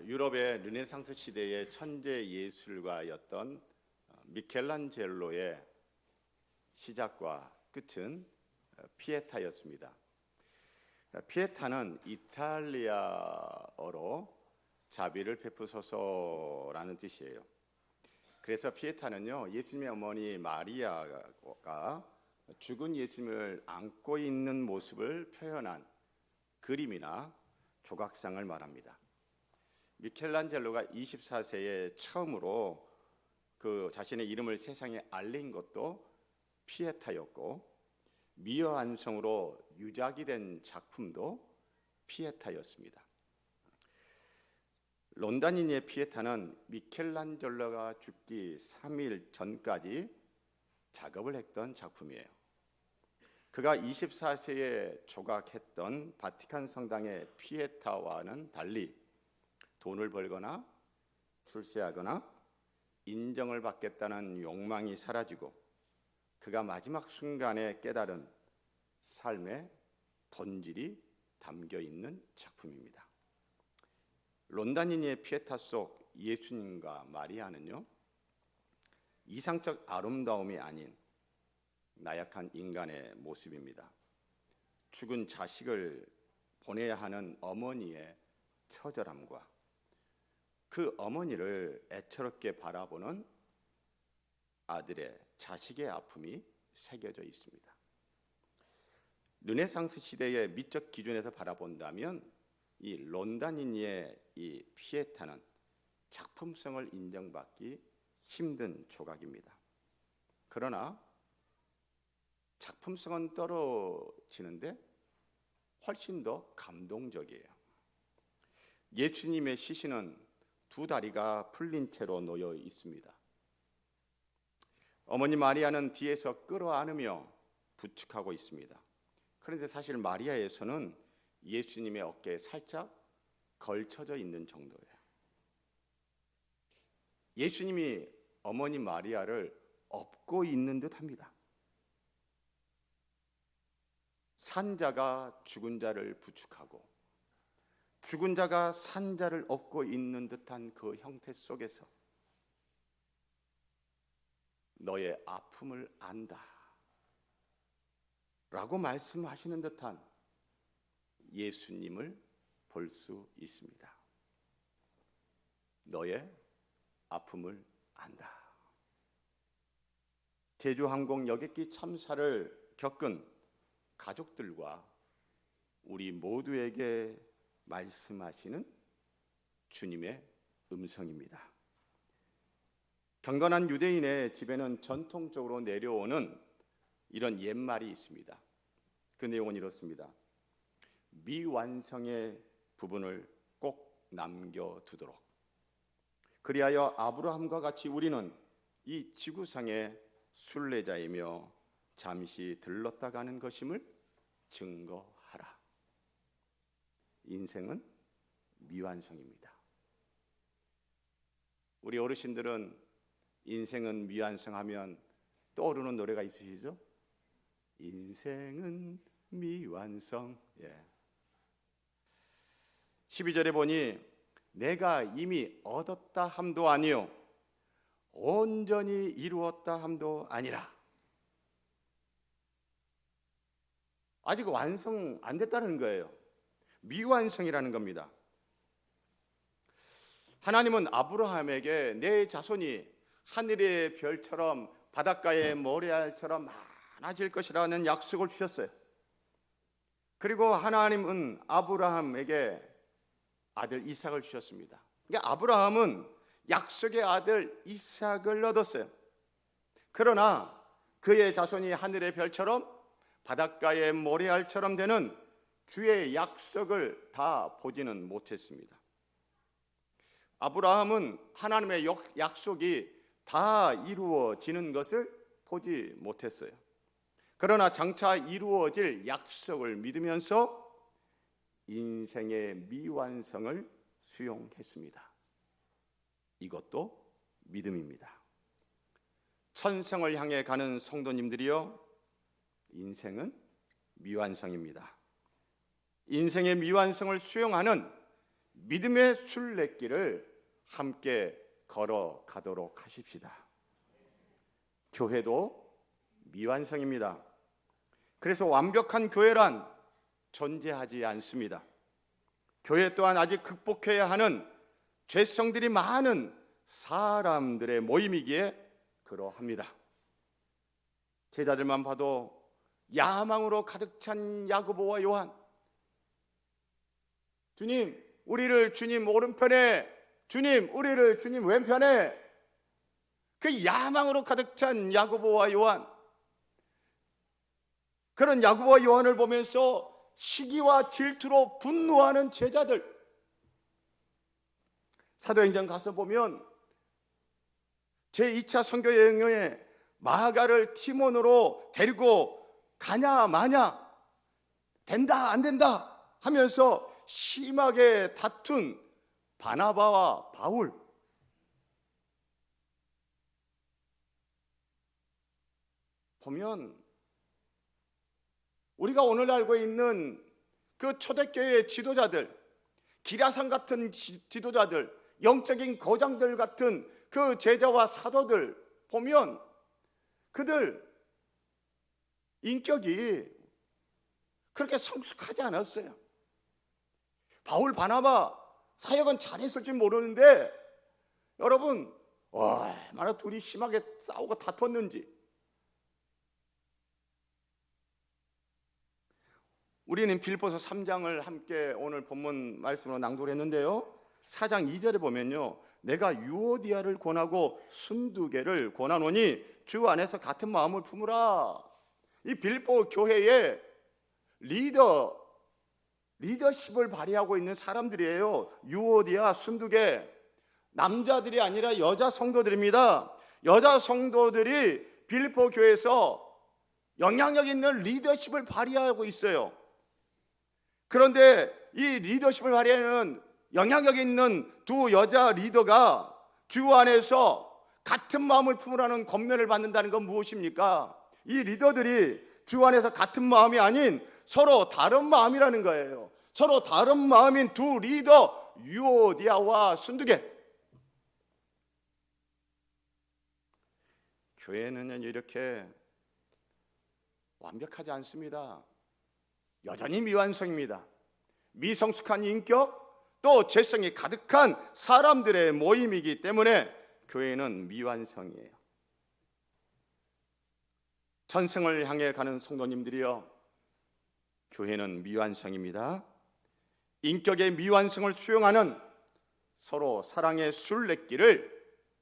유럽의 르네상스 시대의 천재 예술가였던 미켈란젤로의 시작과 끝은 피에타였습니다. 피에타는 이탈리아어로 자비를 베푸소서라는 뜻이에요. 그래서 피에타는요, 예수님의 어머니 마리아가 죽은 예수님을 안고 있는 모습을 표현한 그림이나 조각상을 말합니다. 미켈란젤로가 24세에 처음으로 그 자신의 이름을 세상에 알린 것도 피에타였고, 미어안성으로 유작이 된 작품도 피에타였습니다. 론다니니의 피에타는 미켈란젤로가 죽기 3일 전까지 작업을 했던 작품이에요. 그가 24세에 조각했던 바티칸 성당의 피에타와는 달리 돈을 벌거나 출세하거나 인정을 받겠다는 욕망이 사라지고 그가 마지막 순간에 깨달은 삶의 본질이 담겨 있는 작품입니다. 론다니니의 피에타 속 예수님과 마리아는요, 이상적 아름다움이 아닌 나약한 인간의 모습입니다. 죽은 자식을 보내야 하는 어머니의 처절함과 그 어머니를 애처롭게 바라보는 아들의 자식의 아픔이 새겨져 있습니다. 르네상스 시대의 미적 기준에서 바라본다면 이 론다니니의 이 피에타는 작품성을 인정받기 힘든 조각입니다. 그러나 작품성은 떨어지는데 훨씬 더 감동적이에요. 예수님의 시신은 두 다리가 풀린 채로 놓여 있습니다. 어머니 마리아는 뒤에서 끌어안으며 부축하고 있습니다. 그런데 사실 마리아의 손은 예수님의 어깨에 살짝 걸쳐져 있는 정도예요. 예수님이 어머니 마리아를 업고 있는 듯합니다. 산자가 죽은 자를 부축하고 죽은 자가 산자를 업고 있는 듯한 그 형태 속에서 너의 아픔을 안다 라고 말씀하시는 듯한 예수님을 볼 수 있습니다. 너의 아픔을 안다. 제주항공 여객기 참사를 겪은 가족들과 우리 모두에게 말씀하시는 주님의 음성입니다. 경건한 유대인의 집에는 전통적으로 내려오는 이런 옛말이 있습니다. 그 내용은 이렇습니다. 미완성의 부분을 꼭 남겨두도록. 그리하여 아브라함과 같이 우리는 이 지구상의 순례자이며 잠시 들렀다 가는 것임을 증거하라. 인생은 미완성입니다. 우리 어르신들은 인생은 미완성하면 떠오르는 노래가 있으시죠? 인생은 미완성. 12절에 보니 내가 이미 얻었다 함도 아니요 온전히 이루었다 함도 아니라. 아직 완성 안 됐다는 거예요. 미완성이라는 겁니다. 하나님은 아브라함에게 내 자손이 하늘의 별처럼 바닷가의 모래알처럼 많아질 것이라는 약속을 주셨어요. 그리고 하나님은 아브라함에게 아들 이삭을 주셨습니다. 그러니까 아브라함은 약속의 아들 이삭을 얻었어요. 그러나 그의 자손이 하늘의 별처럼 바닷가의 모래알처럼 되는 주의 약속을 다 보지는 못했습니다. 아브라함은 하나님의 약속이 다 이루어지는 것을 보지 못했어요. 그러나 장차 이루어질 약속을 믿으면서 인생의 미완성을 수용했습니다. 이것도 믿음입니다. 천성을 향해 가는 성도님들이여, 인생은 미완성입니다. 인생의 미완성을 수용하는 믿음의 순례길을 함께 걸어가도록 하십시다. 교회도 미완성입니다. 그래서 완벽한 교회란 존재하지 않습니다. 교회 또한 아직 극복해야 하는 죄성들이 많은 사람들의 모임이기에 그러합니다. 제자들만 봐도 야망으로 가득 찬 야고보와 요한, 주님 우리를 주님 오른편에, 주님 우리를 주님 왼편에, 그 야망으로 가득 찬 야고보와 요한, 그런 야고보와 요한을 보면서 시기와 질투로 분노하는 제자들, 사도행전 가서 보면 제2차 선교 여행에 마가를 티몬으로 데리고 가냐 마냐, 된다 안 된다 하면서 심하게 다툰 바나바와 바울, 보면 우리가 오늘 알고 있는 그 초대교회의 지도자들, 기라상 같은 지도자들, 영적인 거장들 같은 그 제자와 사도들 보면 그들 인격이 그렇게 성숙하지 않았어요. 바울 바나바 사역은 잘했을지 모르는데 여러분 얼마나 둘이 심하게 싸우고 다퉜는지. 우리는 빌립보서 3장을 함께 오늘 본문 말씀으로 낭독을 했는데요, 4장 2절에 보면요, 내가 유오디아를 권하고 순두개를 권하노니 주 안에서 같은 마음을 품으라. 이 빌립보 교회의 리더십을 발휘하고 있는 사람들이에요. 유오디아, 순두개, 남자들이 아니라 여자 성도들입니다. 여자 성도들이 빌립보 교회에서 영향력 있는 리더십을 발휘하고 있어요. 그런데 이 리더십을 발휘하는 영향력 있는 두 여자 리더가 주 안에서 같은 마음을 품으라는 권면을 받는다는 건 무엇입니까? 이 리더들이 주 안에서 같은 마음이 아닌 서로 다른 마음이라는 거예요. 서로 다른 마음인 두 리더, 유오디아와 순두개. 교회는 이렇게 완벽하지 않습니다. 여전히 미완성입니다. 미성숙한 인격, 또 죄성이 가득한 사람들의 모임이기 때문에 교회는 미완성이에요. 전생을 향해 가는 성도님들이여, 교회는 미완성입니다. 인격의 미완성을 수용하는 서로 사랑의 순례길을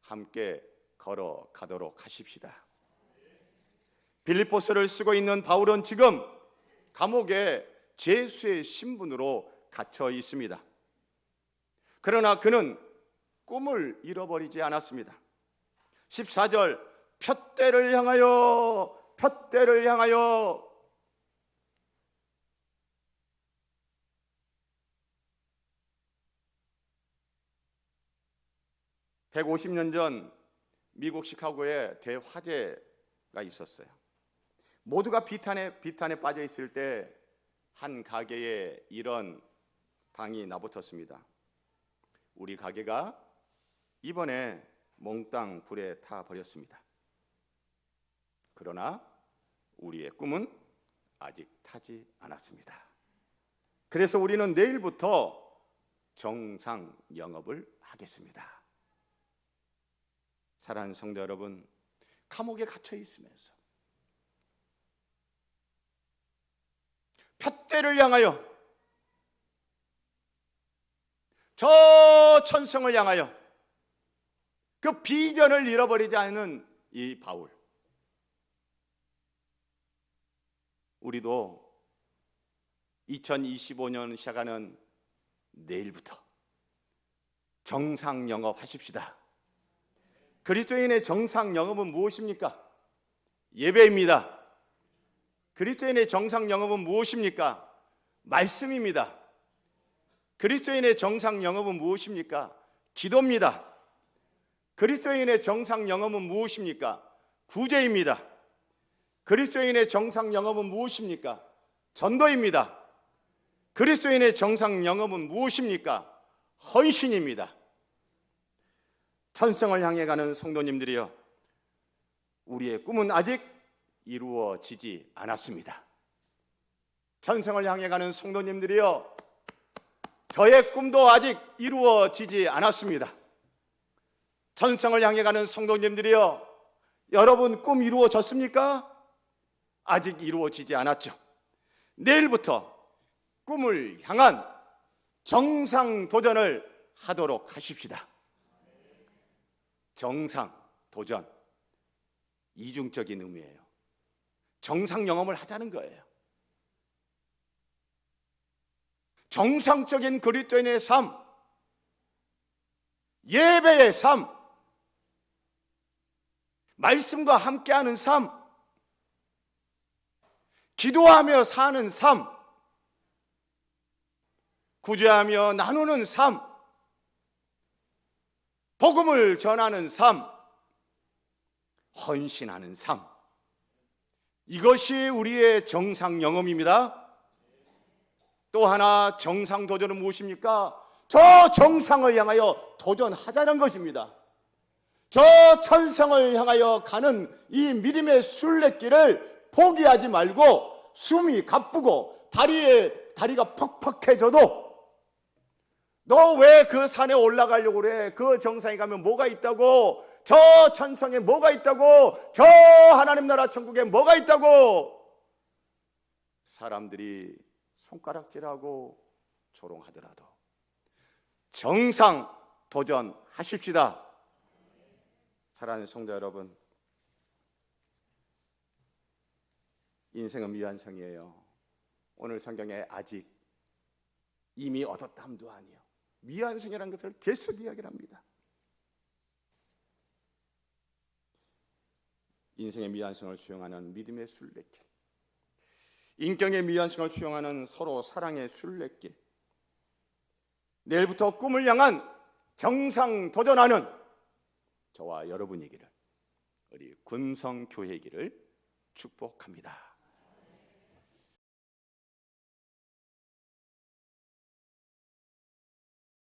함께 걸어가도록 하십시다. 빌립보서를 쓰고 있는 바울은 지금 감옥에 죄수의 신분으로 갇혀 있습니다. 그러나 그는 꿈을 잃어버리지 않았습니다. 14절, 푯대를 향하여, 푯대를 향하여. (150년) 전 미국 시카고에 대화재가 있었어요. 모두가 비탄에 빠져 있을 때 한 가게에 이런 방이 나붙었습니다. 우리 가게가 이번에 몽땅 불에 타 버렸습니다. 그러나 우리의 꿈은 아직 타지 않았습니다. 그래서 우리는 내일부터 정상 영업을 하겠습니다. 사랑하는 성도 여러분, 감옥에 갇혀 있으면서 푯대를 향하여, 저 천성을 향하여 그 비전을 잃어버리지 않은 이 바울, 우리도 2025년 시작하는 내일부터 정상 영업하십시다. 그리스도인의 정상 영업은 무엇입니까? 예배입니다. 그리스도인의 정상 영업은 무엇입니까? 말씀입니다. 그리스도인의 정상 영업은 무엇입니까? 기도입니다. 그리스도인의 정상 영업은 무엇입니까? 구제입니다. 그리스도인의 정상 영업은 무엇입니까? 전도입니다. 그리스도인의 정상 영업은 무엇입니까? 헌신입니다. 천성을 향해 가는 성도님들이여, 우리의 꿈은 아직 이루어지지 않았습니다. 천성을 향해 가는 성도님들이여, 저의 꿈도 아직 이루어지지 않았습니다. 천성을 향해 가는 성도님들이여, 여러분 꿈 이루어졌습니까? 아직 이루어지지 않았죠. 내일부터 꿈을 향한 정상 도전을 하도록 하십시다. 정상 도전, 이중적인 의미예요. 정상 영험을 하자는 거예요. 정상적인 그리스도인의 삶, 예배의 삶, 말씀과 함께하는 삶, 기도하며 사는 삶, 구제하며 나누는 삶, 복음을 전하는 삶, 헌신하는 삶, 이것이 우리의 정상 영험입니다. 또 하나 정상 도전은 무엇입니까? 저 정상을 향하여 도전하자는 것입니다. 저 천성을 향하여 가는 이 믿음의 순례길을 포기하지 말고, 숨이 가쁘고 다리가 퍽퍽해져도 너 왜 그 산에 올라가려고 그래? 그 정상에 가면 뭐가 있다고? 저 천성에 뭐가 있다고? 저 하나님 나라 천국에 뭐가 있다고? 사람들이 손가락질하고 조롱하더라도 정상 도전하십시다. 사랑하는 성도 여러분, 인생은 미완성이에요. 오늘 성경에 아직, 이미 얻었담도 아니요, 미완성이라는 것을 계속 이야기를 합니다. 인생의 미완성을 수용하는 믿음의 순례길, 인격의 미완성을 수용하는 서로 사랑의 순례길, 내일부터 꿈을 향한 정상 도전하는 저와 여러분이기를, 우리 군성교회이기를 축복합니다.